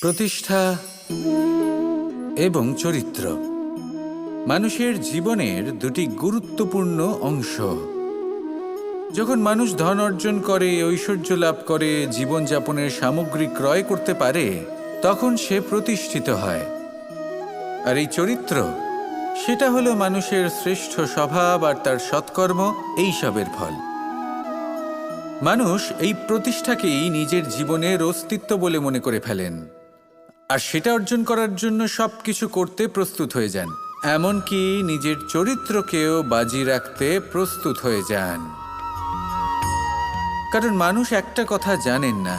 প্রতিষ্ঠা এবং চরিত্র মানুষের জীবনের দুটি গুরুত্বপূর্ণ অংশ। যখন মানুষ ধন অর্জন করে, ঐশ্বর্য লাভ করে, জীবনযাপনের সামগ্রী ক্রয় করতে পারে, তখন সে প্রতিষ্ঠিত হয়। আর এই চরিত্র, সেটা হলো মানুষের শ্রেষ্ঠ স্বভাব আর তার সৎকর্ম, এইসবের ফল। মানুষ এই প্রতিষ্ঠাকেই নিজের জীবনের অস্তিত্ব বলে মনে করে ফেলেন, আর সেটা অর্জন করার জন্য সবকিছু করতে প্রস্তুত হয়ে যান, এমনকি নিজের চরিত্রকেও বাজি রাখতে প্রস্তুত হয়ে যান। কারণ মানুষ একটা কথা জানেন না,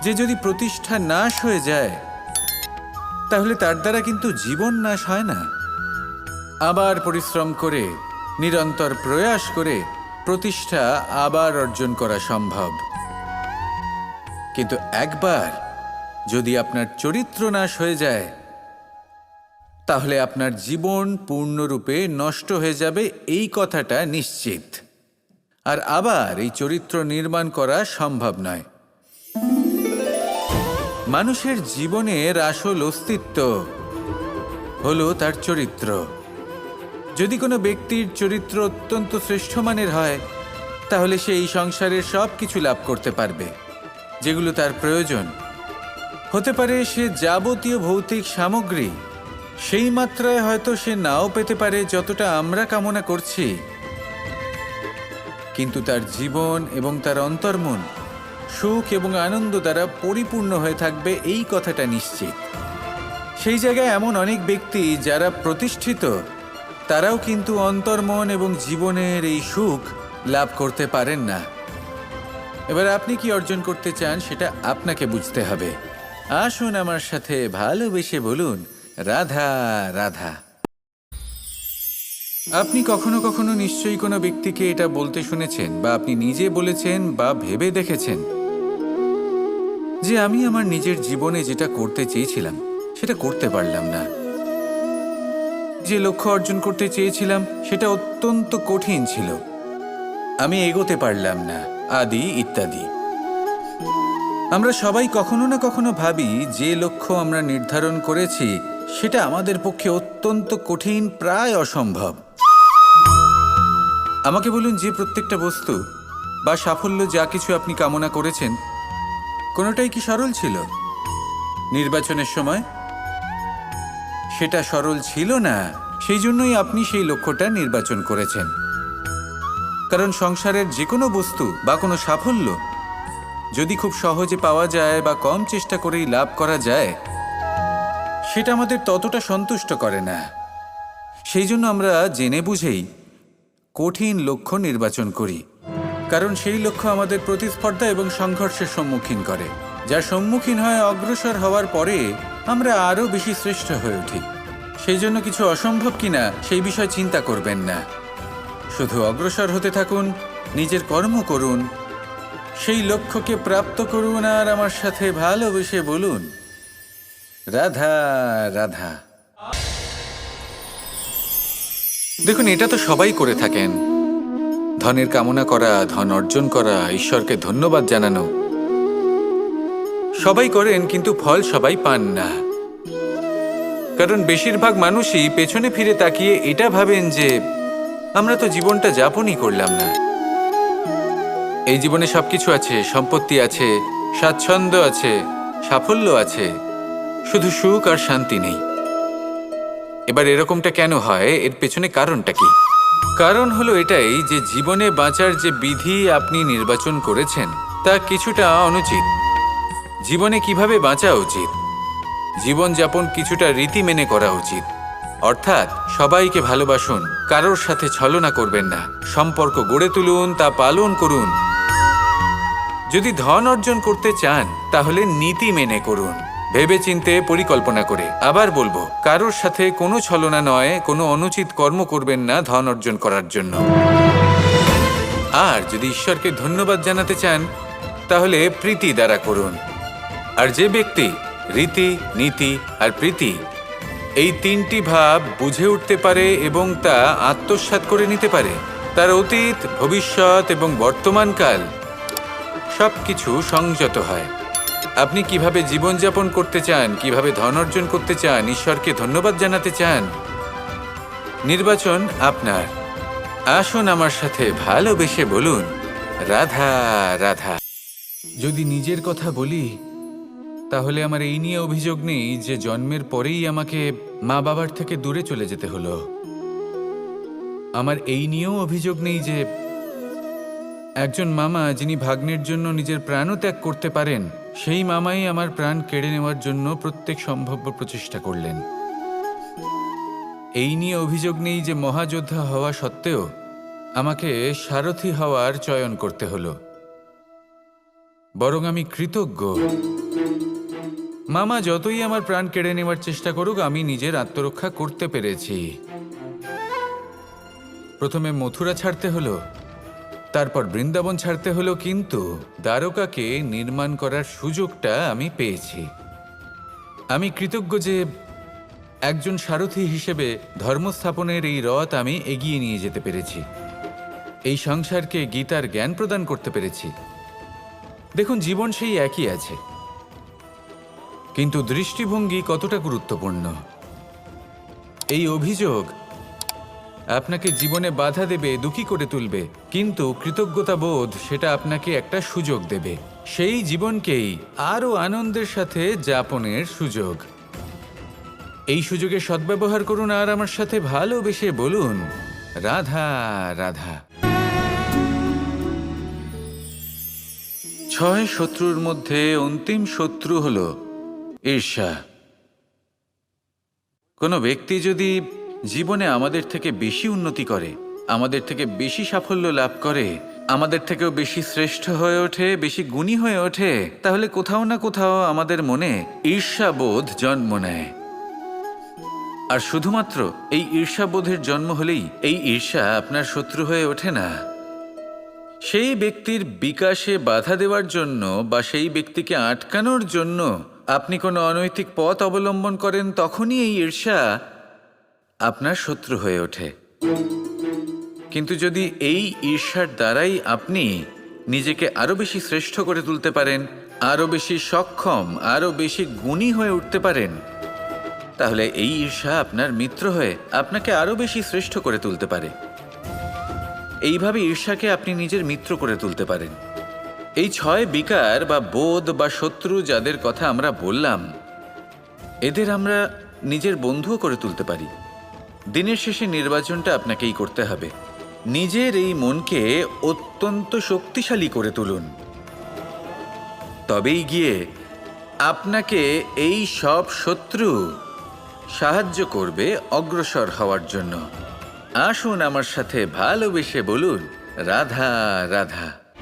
যে যদি প্রতিষ্ঠা নাশ হয়ে যায় তাহলে তার দ্বারা কিন্তু জীবন নাশ হয় না। আবার পরিশ্রম করে, নিরন্তর প্রয়াস করে প্রতিষ্ঠা আবার অর্জন করা সম্ভব। কিন্তু একবার যদি আপনার চরিত্র নাশ হয়ে যায় তাহলে আপনার জীবন পূর্ণরূপে নষ্ট হয়ে যাবে, এই কথাটা নিশ্চিত। আর আবার এই চরিত্র নির্মাণ করা সম্ভব নয়। মানুষের জীবনের আসল অস্তিত্ব হলো তার চরিত্র। যদি কোনো ব্যক্তির চরিত্র অত্যন্ত শ্রেষ্ঠ মানের হয় তাহলে সে এই সংসারের সব কিছু লাভ করতে পারবে যেগুলো তার প্রয়োজন। হতে পারে সে যাবতীয় ভৌতিক সামগ্রী সেই মাত্রায় হয়তো সে নাও পেতে পারে যতটা আমরা কামনা করছি, কিন্তু তার জীবন এবং তার অন্তর্মন সুখ এবং আনন্দ দ্বারা পরিপূর্ণ হয়ে থাকবে, এই কথাটা নিশ্চিত। সেই জায়গায় এমন অনেক ব্যক্তি যারা প্রতিষ্ঠিত, তারাও কিন্তু অন্তর্মন এবং জীবনের এই সুখ লাভ করতে পারেন না। এবার আপনি কি অর্জন করতে চান সেটা আপনাকে বুঝতে হবে। আসুন আমার সাথে ভালোবেসে বলুন, রাধা রাধা। আপনি কখনো কখনো নিশ্চয়ই কোনো ব্যক্তিকে এটা বলতে শুনেছেন, বা আপনি নিজে বলেছেন বা ভেবে দেখেছেন যে আমি আমার নিজের জীবনে যেটা করতে চেয়েছিলাম সেটা করতে পারলাম না, যে লক্ষ্য অর্জন করতে চেয়েছিলাম সেটা অত্যন্ত কঠিন ছিল, আমি এগোতে পারলাম না, আদি ইত্যাদি। আমরা সবাই কখনো না কখনো ভাবি যে লক্ষ্য আমরা নির্ধারণ করেছি সেটা আমাদের পক্ষে অত্যন্ত কঠিন, প্রায় অসম্ভব। আমাকে বলুন, যে প্রত্যেকটা বস্তু বা সাফল্য যা কিছু আপনি কামনা করেছেন কোনোটাই কি সরল ছিল? নির্বাচনের সময় সেটা সরল ছিল না, সেই জন্যই আপনি সেই লক্ষ্যটা নির্বাচন করেছেন। কারণ সংসারের যে কোনো বস্তু বা কোনো সাফল্য যদি খুব সহজে পাওয়া যায় বা কম চেষ্টা করেই লাভ করা যায়, সেটা আমাদের ততটা সন্তুষ্ট করে না। সেই জন্য আমরা জেনে বুঝেই কঠিন লক্ষ্য নির্বাচন করি, কারণ সেই লক্ষ্য আমাদের প্রতিস্পর্ধা এবং সংঘর্ষের সম্মুখীন করে, যার সম্মুখীন হয় অগ্রসর হওয়ার পরে আমরা আরও বেশি শ্রেষ্ঠ হয়ে উঠি। সেই জন্য কিছু অসম্ভব কিনা সেই বিষয় চিন্তা করবেন না, শুধু অগ্রসর হতে থাকুন, নিজের কর্ম করুন, সেই লক্ষ্যকে প্রাপ্ত করুন, আর আমার সাথে ভালোবেসে বলুন, রাধা রাধা। দেখুন, এটা তো সবাই করে থাকেন, ধনের কামনা করা, ধন অর্জন করা, ঈশ্বরকে ধন্যবাদ জানানো, সবাই করেন, কিন্তু ফল সবাই পান না। কারণ বেশিরভাগ মানুষই পেছনে ফিরে তাকিয়ে এটা ভাবেন যে আমরা তো জীবনটা যাপনই করলাম না। এই জীবনে সবকিছু আছে, সম্পত্তি আছে, স্বাচ্ছন্দ্য আছে, সাফল্য আছে, শুধু সুখ আর শান্তি নেই। এবার এরকমটা কেন হয়? এর পেছনে কারণটা কি? কারণ হলো এটাই যে জীবনে বাঁচার যে বিধি আপনি নির্বাচন করেছেন তা কিছুটা অনুচিত। জীবনে কিভাবে বাঁচা উচিত, জীবনযাপন কিছুটা রীতি মেনে করা উচিত। অর্থাৎ সবাইকে ভালোবাসুন, কারোর সাথে ছলনা করবেন না, সম্পর্ক গড়ে তুলুন, তা পালন করুন। যদি ধন অর্জন করতে চান তাহলে নীতি মেনে করুন, ভেবেচিন্তে পরিকল্পনা করে। আবার বলবো, কারোর সাথে কোনো ছলনা নয়, কোনো অনুচিত কর্ম করবেন না ধন অর্জন করার জন্য। আর যদি ঈশ্বরকে ধন্যবাদ জানাতে চান তাহলে প্রীতি দ্বারা করুন। আর যে ব্যক্তি রীতি, নীতি আর প্রীতি এই তিনটি ভাব বুঝে উঠতে পারে এবং তা আত্মসাৎ করে নিতে পারে, তার অতীত, ভবিষ্যৎ এবং বর্তমানকাল সবকিছু সংযত হয়। আপনি কিভাবে জীবনযাপন করতে চান, কিভাবে ধন অর্জন করতে চান, ঈশ্বরকে ধন্যবাদ জানাতে চান, নির্বাচন আপনার। আসুন আমার সাথে ভালোবেসে বলুন, রাধা রাধা। যদি নিজের কথা বলি, তাহলে আমার এই নিয়ে অভিযোগ নেই যে জন্মের পরেই আমাকে মা বাবার থেকে দূরে চলে যেতে হলো। আমার এই নিয়েও অভিযোগ নেই যে একজন মামা যিনি ভাগ্নের জন্য নিজের প্রাণও ত্যাগ করতে পারেন, সেই মামাই আমার প্রাণ কেড়ে নেওয়ার জন্য প্রত্যেক সম্ভাব্য প্রচেষ্টা করলেন। এই নিয়ে অভিযোগ নেই যে মহাযোদ্ধা হওয়া সত্ত্বেও আমাকে সারথি হওয়ার চয়ন করতে হলো। বরং আমি কৃতজ্ঞ। মামা যতই আমার প্রাণ কেড়ে নেওয়ার চেষ্টা করুক, আমি নিজের আত্মরক্ষা করতে পেরেছি। প্রথমে মথুরা ছাড়তে হলো, তারপর বৃন্দাবন ছাড়তে হলো, কিন্তু দ্বারকাকে নির্মাণ করার সুযোগটা আমি পেয়েছি। আমি কৃতজ্ঞ যে একজন সারথি হিসেবে ধর্মস্থাপনের এই রথ আমি এগিয়ে নিয়ে যেতে পেরেছি। এই সংসারকে গীতার জ্ঞান প্রদান করতে পেরেছি। দেখুন, জীবন সেই একই আছে, কিন্তু দৃষ্টিভঙ্গি কতটা গুরুত্বপূর্ণ। এই অভিযোগ আপনাকে জীবনে বাধা দেবে, দুঃখী করে তুলবে, কিন্তু কৃতজ্ঞতা বোধ সেটা আপনাকে একটা সুযোগ দেবে, সেই জীবনকেই আরো আনন্দের সাথে যাপনের সুযোগ। এই সুযোগে সদ্ব্যবহার করুন আর আমার সাথে ভালোবেসে বলুন, রাধা রাধা। 6 শত্রুর মধ্যে অন্তিম শত্রু হল ঈর্ষা। কোনো ব্যক্তি যদি জীবনে আমাদের থেকে বেশি উন্নতি করে, আমাদের থেকে বেশি সাফল্য লাভ করে, আমাদের থেকেও বেশি শ্রেষ্ঠ হয়ে ওঠে, বেশি গুণী হয়ে ওঠে, তাহলে কোথাও না কোথাও আমাদের মনে ঈর্ষাবোধ জন্ম নেয়। আর শুধুমাত্র এই ঈর্ষাবোধের জন্ম হলেই এই ঈর্ষা আপনার শত্রু হয়ে ওঠে না। সেই ব্যক্তির বিকাশে বাধা দেওয়ার জন্য বা সেই ব্যক্তিকে আটকানোর জন্য আপনি কোনো অনৈতিক পথ অবলম্বন করেন, তখনই এই ঈর্ষা আপনার শত্রু হয়ে ওঠে। কিন্তু যদি এই ঈর্ষার দ্বারাই আপনি নিজেকে আরো বেশি শ্রেষ্ঠ করে তুলতে পারেন, আরো বেশি সক্ষম, আরো বেশি গুণী হয়ে উঠতে পারেন, তাহলে এই ঈর্ষা আপনার মিত্র হয়ে আপনাকে আরো বেশি শ্রেষ্ঠ করে তুলতে পারে। এইভাবে ঈর্ষাকে আপনি নিজের মিত্র করে তুলতে পারেন। এই 6 বিকার বা বোধ বা শত্রু যাদের কথা আমরা বললাম, এদের আমরা নিজের বন্ধুও করে তুলতে পারি। দিনের শেষে নির্বাচনটা আপনাকেই করতে হবে। নিজের এই মনকে অত্যন্ত শক্তিশালী করে তুলুন, তবেই গিয়ে আপনাকে এই সব শত্রু সাহায্য করবে অগ্রসর হওয়ার জন্য। আসুন আমার সাথে ভালোবেসে বলুন, রাধা রাধা।